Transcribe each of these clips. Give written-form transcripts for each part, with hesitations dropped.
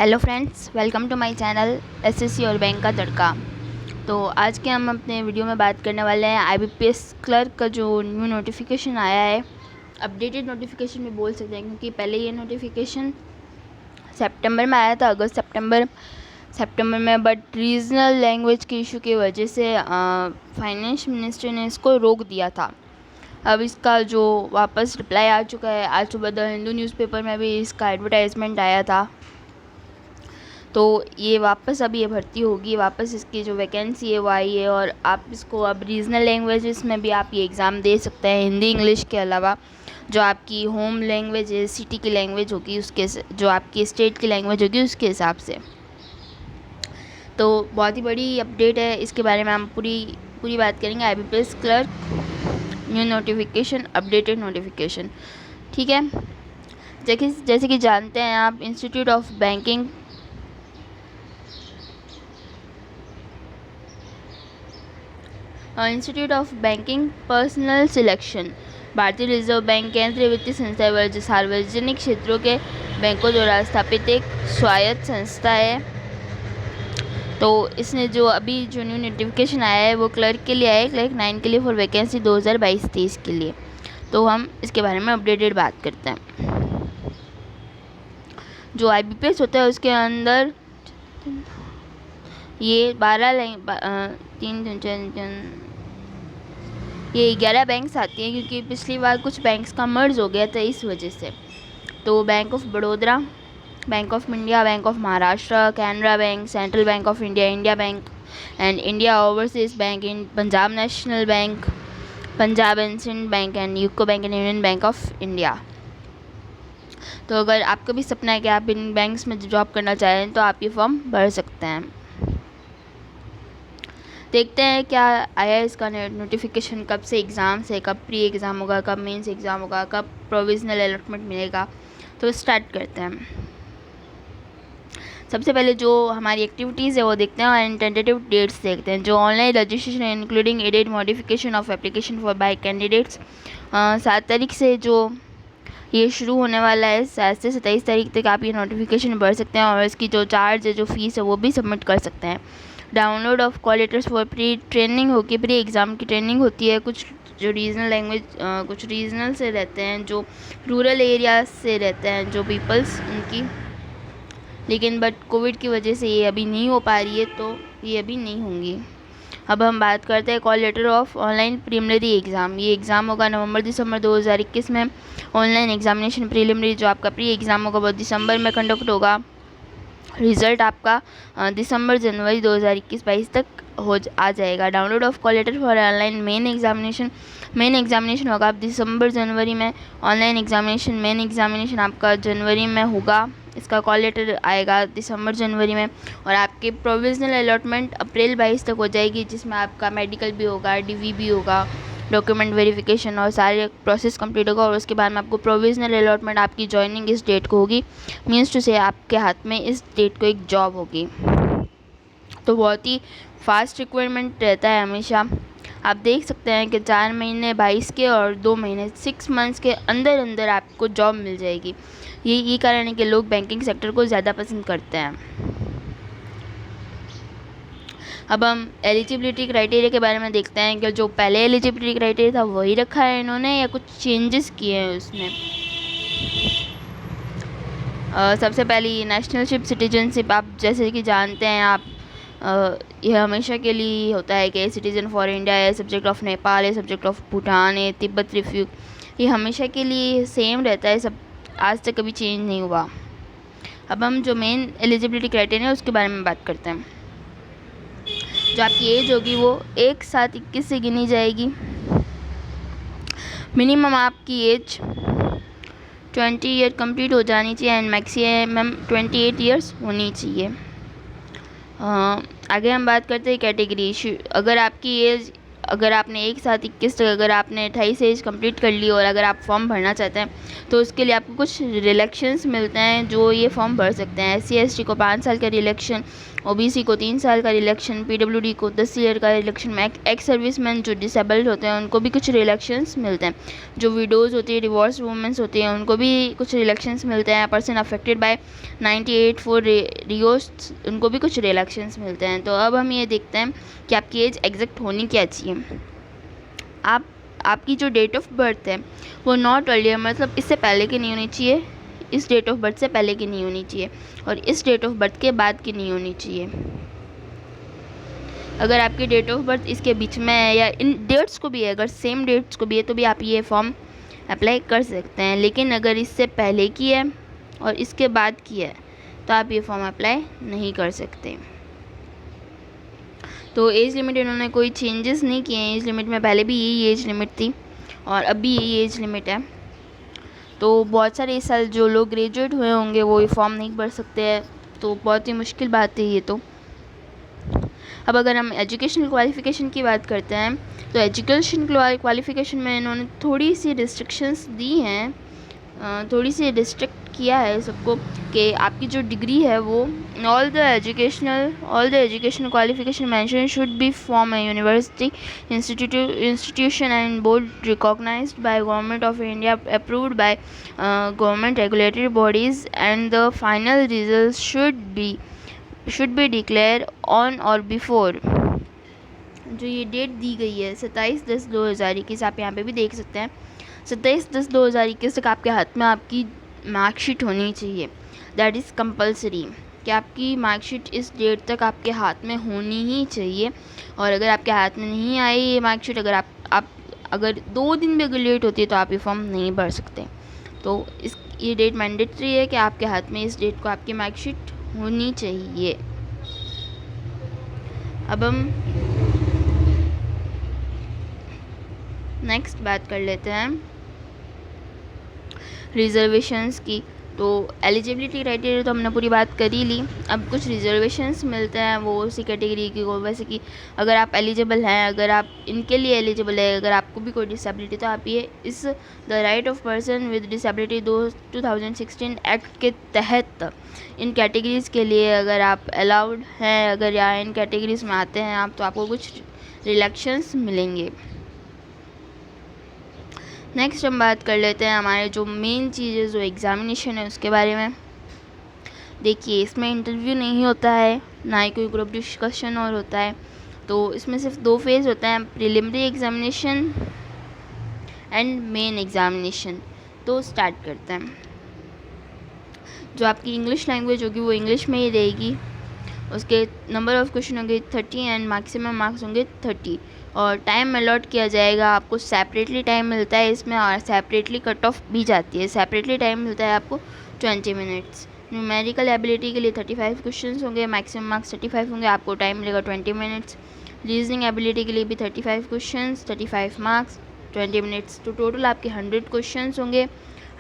Hello friends, welcome to my channel SSC और bank का तड़का। तो आज के हम अपने वीडियो में बात करने वाले हैं आईबीपीएस क्लर्क का जो न्यू नोटिफिकेशन आया है। अपडेटेड नोटिफिकेशन भी बोल सकते हैं, क्योंकि पहले ये नोटिफिकेशन सितंबर में आया था, अगस्त सितंबर में, बट रीजनल लैंग्वेज के इशू की वजह से फाइनेंस मिनिस्टर ने इसको रोक दिया था। अब इसका जो वापस रिप्लाई आ चुका है। आज सुबह द हिंदू न्यूज़पेपर में भी इसका एडवर्टाइजमेंट आया था। तो ये वापस अब ये भर्ती होगी, वापस इसकी जो वैकेंसी है वो आई है, और आप इसको अब रीजनल लैंग्वेजेस में भी आप ये एग्ज़ाम दे सकते हैं, हिंदी इंग्लिश के अलावा। जो आपकी होम लैंग्वेज है, सिटी की लैंग्वेज होगी, उसके जो आपकी स्टेट की लैंग्वेज होगी उसके हिसाब से। तो बहुत ही बड़ी अपडेट है, इसके बारे में हम पूरी बात करेंगे। IBPS clerk new notification, updated notification, ठीक है। जैसे कि जानते हैं आप, institute of banking personal selection, भारतीय रिजर्व बैंक केंद्रीय वित्तीय संस्था जो सार्वजनिक क्षेत्रों के बैंकों द्वारा स्थापित एक स्वायत्त संस्था है। तो इसने जो अभी जो न्यू नोटिफिकेशन आया है वो क्लर्क के लिए आया है, क्लर्क 9 के लिए फॉर वैकेंसी 2022-23 के लिए। तो हम इसके बारे में अपडेटेड बात करते हैं। जो आईबीपीएस होता है उसके अंदर ये 11 बैंक्स आती हैं, क्योंकि पिछली बार कुछ बैंक्स का मर्ज हो गया था इस वजह से। तो bank of Baroda, bank of India, bank of Maharashtra, Canara bank, central bank of India, India bank and India overseas bank, इन Punjab national bank, Punjab and Sindh bank and UCO bank and union bank of India. तो अगर आपका भी सपना है कि आप इन बैंक्स में जॉब करना चाहें तो आप ये फॉर्म भर सकते हैं। देखते हैं क्या आया इसका नोटिफिकेशन, कब से एग्ज़ाम से, कब प्री एग्ज़ाम होगा, कब मेंस एग्ज़ाम होगा, कब प्रोविजनल अलॉटमेंट मिलेगा। तो स्टार्ट करते हैं। सबसे पहले जो हमारी एक्टिविटीज़ है वो देखते हैं, और टेंटेटिव डेट्स देखते हैं। जो online registration including added modification of application for by candidates, 7 तारीख से जो ये शुरू होने वाला है। 7 से 27 तारीख तक आप ये नोटिफिकेशन भर सकते हैं, और इसकी जो चार्ज है, जो फीस है, वो भी सबमिट कर सकते हैं। Download of call letters for pre training होगी, प्री एग्ज़ाम की ट्रेनिंग होती है। कुछ जो रीजनल लैंग्वेज, कुछ रीजनल से रहते हैं, जो रूरल एरियाज से रहते हैं जो पीपल्स उनकी, लेकिन बट कोविड की वजह से ये अभी नहीं हो पा रही है, तो ये अभी नहीं होंगी। अब हम बात करते हैं call letter of online preliminary exam. ये एग्ज़ाम होगा नवंबर-दिसंबर 2021 में। ऑनलाइन एग्जामिनेशन प्रीलिमिनरी जो आपका प्री एग्ज़ाम होगा वो दिसंबर में कंडक्ट होगा। रिज़ल्ट आपका दिसंबर-जनवरी 2021-22 तक आ जाएगा। Download of call letter for online main examination होगा आप दिसंबर-जनवरी में। ऑनलाइन एग्जामिनेशन मेन एग्जामिनेशन आपका जनवरी में होगा। इसका कॉल लेटर आएगा दिसंबर-जनवरी में। और आपके प्रोविजनल अलॉटमेंट अप्रैल 22 तक हो जाएगी, जिसमें आपका मेडिकल भी होगा, डीवी भी होगा, डॉक्यूमेंट वेरिफिकेशन और सारे प्रोसेस कंप्लीट होगा। और उसके बाद में आपको प्रोविजनल अलॉटमेंट, आपकी जॉइनिंग इस डेट को होगी, मीन्स टू से आपके हाथ में इस डेट को एक जॉब होगी। तो बहुत ही फास्ट रिक्वायरमेंट रहता है हमेशा। आप देख सकते हैं कि 4 महीने 22 के और 2 महीने 6 मंथ्स के अंदर अंदर आपको जॉब मिल जाएगी। ये कारण है कि लोग बैंकिंग सेक्टर को ज़्यादा पसंद करते हैं। अब हम एलिजिबिलिटी क्राइटेरिया के बारे में देखते हैं कि जो पहले एलिजिबिलिटी क्राइटेरिया था वही रखा है इन्होंने, या कुछ चेंजेस किए हैं उसमें। सबसे पहली नेशनलशिप सिटीजनशिप, आप जैसे कि जानते हैं आप, यह हमेशा के लिए होता है कि सिटीज़न फॉर इंडिया है, सब्जेक्ट ऑफ नेपाल है, सब्जेक्ट ऑफ भूटान है, तिब्बत रिफ्यूज, ये हमेशा के लिए सेम रहता है, सब आज तक कभी चेंज नहीं हुआ। अब हम जो मेन एलिजिबिलिटी क्राइटेरिया है उसके बारे में बात करते हैं। जो आपकी एज होगी वो 1/7/21 से गिनी जाएगी। मिनिमम आपकी एज 20 ईयर कंप्लीट हो जानी चाहिए एंड मैक्सिमम 28 ईयर्स होनी चाहिए। आगे हम बात करते हैं कैटेगरी। अगर आपकी एज अगर आपने एक साथ 21 तक अगर आपने 28 एज कंप्लीट कर ली और अगर आप फॉर्म भरना चाहते हैं तो उसके लिए आपको कुछ रिलैक्शंस मिलते हैं जो ये फॉर्म भर सकते हैं। SC/ST को 5 साल का रिलैक्शन, OBC को 3 साल का रिलैक्शन, PWD को 10 ईयर का रिलैक्शन, एक्स सर्विसमैन जो डिसेबल्ड होते हैं उनको भी कुछ रिलैक्शंस मिलते हैं, जो विडोज़ होती है, डिवोर्स वुमेंस होती हैं उनको भी कुछ रिलैक्शंस मिलते हैं, पर्सन अफेक्टेड बाय 98 फॉर रियोस्ट उनको भी कुछ रिलैक्शंस मिलते हैं। तो अब हम ये देखते हैं कि आपकी एज एग्जैक्ट होनी क्या चाहिए। आपकी जो डेट ऑफ बर्थ है वो नॉट अर्लियर मतलब इससे पहले की नहीं होनी चाहिए, इस डेट ऑफ बर्थ से पहले की नहीं होनी चाहिए और इस डेट ऑफ बर्थ के बाद की नहीं होनी चाहिए। अगर आपकी डेट ऑफ बर्थ इसके बीच में है या इन डेट्स को भी है, अगर सेम डेट्स को भी है तो भी आप ये फॉर्म अप्लाई कर सकते हैं। लेकिन अगर इससे पहले की है और इसके बाद की है तो आप ये फॉर्म अप्लाई नहीं कर सकते। तो एज लिमिट इन्होंने कोई चेंजेस नहीं किए हैं। एज लिमिट में पहले भी यही एज लिमिट थी और अब भी यही एज लिमिट है। तो बहुत सारे इस साल जो लोग ग्रेजुएट हुए होंगे वो ये फॉर्म नहीं भर सकते हैं, तो बहुत ही मुश्किल बात है ये। तो अब अगर हम एजुकेशनल क्वालिफ़िकेशन की बात करते हैं तो एजुकेशन क्वालिफ़िकेशन में इन्होंने थोड़ी सी रिस्ट्रिक्शंस दी हैं, थोड़ी सी रिस्ट्रिक्ट किया है सबको कि आपकी जो डिग्री है वो all the educational qualification mention should be from a university institution and board recognised by government of India, approved by government regulatory bodies and the final result should be declare on or before. जो ये date दी गई है 27/10/2021, आप यहाँ पे भी देख सकते हैं 27/10/2021 तक आपके हाथ में आपकी मार्कशीट होनी चाहिए। दैट इज़ कंपलसरी कि आपकी मार्कशीट इस डेट तक आपके हाथ में होनी ही चाहिए। और अगर आपके हाथ में नहीं आई ये मार्कशीट, अगर आप अगर 2 दिन भी अगर लेट होती है तो आप ये फॉर्म नहीं भर सकते। तो ये डेट मैंडेटरी है कि आपके हाथ में इस डेट को आपकी मार्कशीट होनी चाहिए। अब हम नेक्स्ट बात कर लेते हैं रिजर्वेशंस की। तो एलिजिबिलिटी क्राइटेरिया तो हमने पूरी बात कर ही ली। अब कुछ रिजर्वेशंस मिलते हैं वो उसी कैटेगरी की को, वैसे कि अगर आप एलिजिबल हैं, अगर आप इनके लिए एलिजिबल है, अगर आपको भी कोई डिसेबिलिटी तो आप ये इस the right of person with disability 2016 act के तहत इन कैटेगरीज़ के लिए अगर आप अलाउड हैं, अगर या इन कैटेगरीज़ में आते हैं आप, तो आपको कुछ रिलैक्शंस मिलेंगे। नेक्स्ट हम बात कर लेते हैं हमारे जो मेन चीज़ है जो एग्ज़ामिनेशन है उसके बारे में। देखिए इसमें इंटरव्यू नहीं होता है, ना ही कोई ग्रुप डिस्कशन और होता है। तो इसमें सिर्फ 2 फेज़ होता है, preliminary examination and main examination. तो स्टार्ट करते हैं। जो आपकी इंग्लिश लैंग्वेज होगी वो इंग्लिश में ही रहेगी। उसके नंबर ऑफ़ क्वेश्चन होंगे 30 एंड मैक्सिमम मार्क्स होंगे 30 और टाइम अलॉट किया जाएगा आपको। सेपरेटली टाइम मिलता है इसमें और सेपरेटली कट ऑफ भी जाती है। सेपरेटली टाइम मिलता है आपको 20 मिनट्स। न्यूमेरिकल एबिलिटी के लिए 35 क्वेश्चंस होंगे, मैक्सिमम मार्क्स 35 होंगे, आपको टाइम मिलेगा 20 मिनट्स। रीजनिंग एबिलिटी के लिए भी 35 क्वेश्चंस, 35 मार्क्स, 20 मिनट्स। तो टोटल आपके 100 क्वेश्चंस होंगे,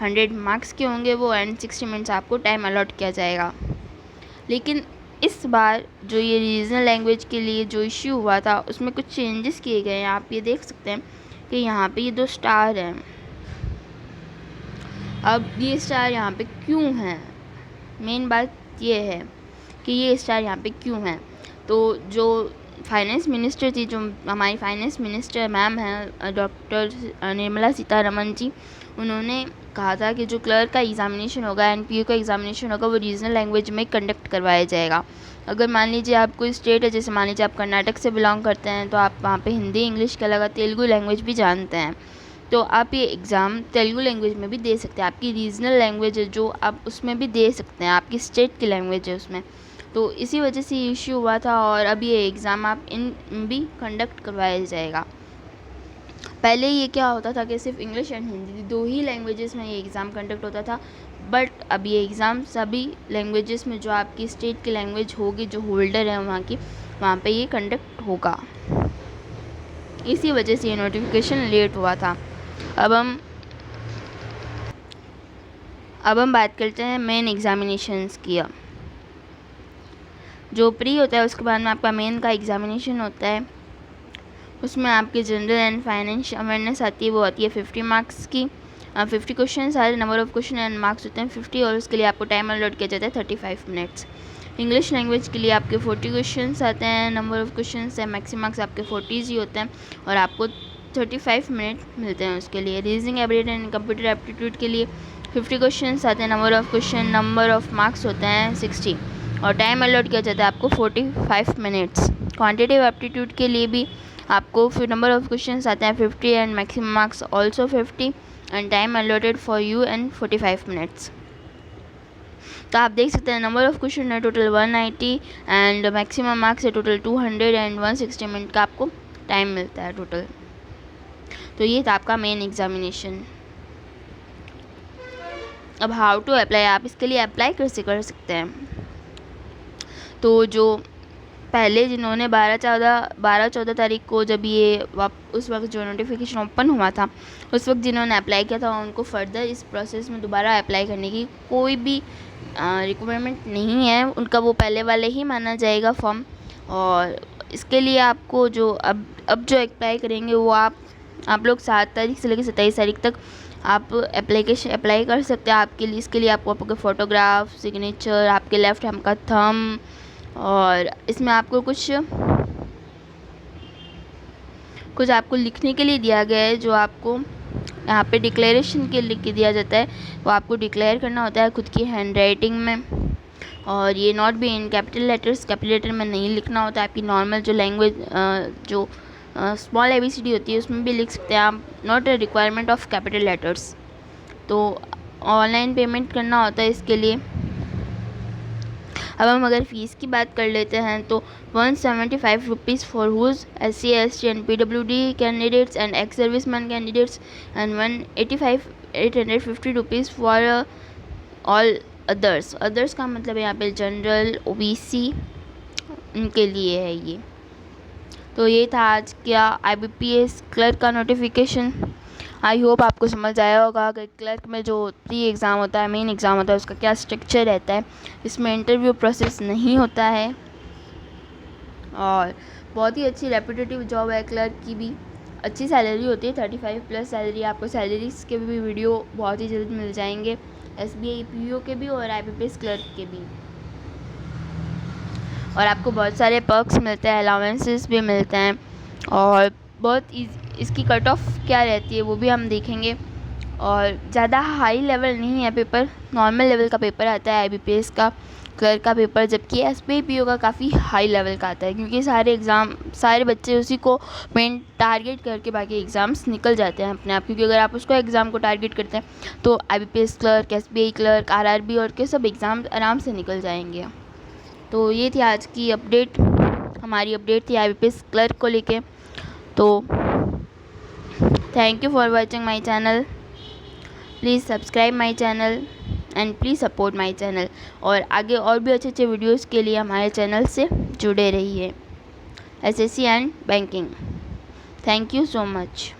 100 मार्क्स के होंगे वो एंड 60 मिनट्स आपको टाइम अलॉट किया जाएगा। लेकिन इस बार जो ये रीजनल लैंग्वेज के लिए जो इश्यू हुआ था उसमें कुछ चेंजेस किए गए हैं। आप ये देख सकते हैं कि यहाँ पे ये 2 स्टार हैं। अब ये स्टार यहाँ पे क्यों हैं, मेन बात ये है कि ये स्टार यहाँ पे क्यों हैं। तो जो फाइनेंस मिनिस्टर थी, जो हमारी फाइनेंस मिनिस्टर मैम हैं डॉक्टर निर्मला सीतारमण जी, उन्होंने कहा था कि जो क्लर्क का एग्ज़ामिनेशन होगा, NPO का एग्ज़ामिनेशन होगा, वो रीजनल लैंग्वेज में कंडक्ट करवाया जाएगा। अगर मान लीजिए आप कोई स्टेट है, जैसे मान लीजिए आप कर्नाटक से बिलोंग करते हैं, तो आप वहाँ पे हिंदी इंग्लिश के अलावा तेलुगु लैंग्वेज भी जानते हैं, तो आप ये एग्ज़ाम तेलुगु लैंग्वेज में भी दे सकते हैं। आपकी रीजनल लैंग्वेज है जो आप उसमें भी दे सकते हैं, आपकी स्टेट की लैंग्वेज है उसमें। तो इसी वजह से इश्यू हुआ था और अब ये एग्ज़ाम आप इन भी कंडक्ट करवाया जाएगा। पहले ये क्या होता था कि सिर्फ English and Hindi 2 he languages में ये एग्ज़ाम कंडक्ट होता था, बट अब ये एग्ज़ाम सभी लैंग्वेजेस में जो आपकी स्टेट की लैंग्वेज होगी, जो होल्डर है वहाँ की, वहाँ पे ये कंडक्ट होगा। इसी वजह से ये नोटिफिकेशन लेट हुआ था। अब हम बात करते हैं मेन एग्ज़ामिनेशंस की। जो प्री होता है उसके बाद में आपका मेन का एग्ज़ामिनेशन होता है। उसमें आपके जनरल एंड फाइनेंशियल अवेयरनेस आती है, वो आती है 50 मार्क्स की। 50 क्वेश्चन सारे, number of question and marks होते हैं 50, और उसके लिए आपको टाइम अलॉट किया जाता है 35 मिनट्स। इंग्लिश लैंग्वेज के लिए आपके 40 क्वेश्चंस आते हैं, नंबर ऑफ़ क्वेश्चंस है मैक्सिमम मार्क्स आपके 40 ही होते हैं, और आपको 35 मिनट मिलते हैं उसके लिए। Reasoning ability and computer aptitude के लिए 50 क्वेश्चंस आते हैं, number of question number of marks होते हैं 60, और टाइम अलॉट किया जाता है आपको 45 मिनट्स। क्वान्टिटेटिव एप्टीट्यूड के लिए भी आपको फिर नंबर ऑफ़ क्वेश्चंस आते हैं 50 and maximum marks also 50, and time allotted for you and 45 minutes. तो आप देख सकते हैं नंबर ऑफ़ क्वेश्चन है टोटल 190 एंड मैक्सिमम मार्क्स है टोटल 200 एंड 160 मिनट का आपको टाइम मिलता है टोटल। तो ये था आपका मेन एग्जामिनेशन। अब हाउ टू अप्लाई, आप इसके लिए अप्लाई कैसे कर सकते हैं। तो जो पहले जिन्होंने 12-14 तारीख को जब ये उस वक्त जो नोटिफिकेशन ओपन हुआ था, उस वक्त जिन्होंने अप्लाई किया था उनको फर्दर इस प्रोसेस में दोबारा अप्लाई करने की कोई भी रिक्वायरमेंट नहीं है, उनका वो पहले वाले ही माना जाएगा फॉर्म। और इसके लिए आपको जो अब जो अप्लाई करेंगे वो आप लोग 7 तारीख से लेकर 27 तारीख तक आप अप्लाई कर सकते हैं। आपके लिए इसके लिए आपको आपके फ़ोटोग्राफ, सिग्नेचर, आपके लेफ़्ट हैंड का थंब, और इसमें आपको कुछ आपको लिखने के लिए दिया गया है, जो आपको यहाँ पे डिक्लेरेशन के लिख के दिया जाता है, वो आपको डिक्लेयर करना होता है खुद की हैंड राइटिंग में। और ये not be in capital letters, capital letter में नहीं लिखना होता है। आपकी नॉर्मल जो लैंग्वेज जो स्मॉल ABCD होती है उसमें भी लिख सकते हैं आप, not a requirement of capital letters. तो ऑनलाइन पेमेंट करना होता है इसके लिए। अब हम अगर फ़ीस की बात कर लेते हैं तो 175 rupees for whose SC ST and PWD candidates and ex serviceman candidates, and 850 rupees for all others. Others का मतलब यहाँ पे जनरल, OBC उनके लिए है ये। तो ये था आज क्या IBPS क्लर्क का नोटिफिकेशन। आई होप आपको समझ आया होगा कि क्लर्क में जो प्री एग्ज़ाम होता है, मेन एग्ज़ाम होता है, उसका क्या स्ट्रक्चर रहता है। इसमें इंटरव्यू प्रोसेस नहीं होता है, और बहुत ही अच्छी रेपुटेटिव जॉब है क्लर्क की भी। अच्छी सैलरी होती है, 35+ सैलरी। आपको सैलरीज के भी वीडियो बहुत ही जल्द मिल जाएंगे, SBI PO के भी और IBPS क्लर्क के भी। और आपको बहुत सारे पर्क्स मिलते हैं, अलाउंसेस भी मिलते हैं, और बहुत इसकी कट ऑफ क्या रहती है वो भी हम देखेंगे। और ज़्यादा हाई लेवल नहीं है पेपर, नॉर्मल लेवल का पेपर आता है IBPS का क्लर्क का पेपर, जबकि SBI PO का काफ़ी हाई लेवल का आता है, क्योंकि सारे बच्चे उसी को मेन टारगेट करके बाकी एग्ज़ाम्स निकल जाते हैं अपने आप। क्योंकि अगर आप उसको एग्ज़ाम को टारगेट करते हैं तो IBPS clerk, SBI clerk, RRB और के सब एग्ज़ाम आराम से निकल जाएंगे। तो ये थी आज की अपडेट, हमारी अपडेट थी IBPS क्लर्क को लेके। तो thank you for watching my channel, please subscribe my channel and please support my channel. और आगे और भी अच्छे अच्छे वीडियोज़ के लिए हमारे चैनल से जुड़े रहिए। SSC and banking. Thank you so much.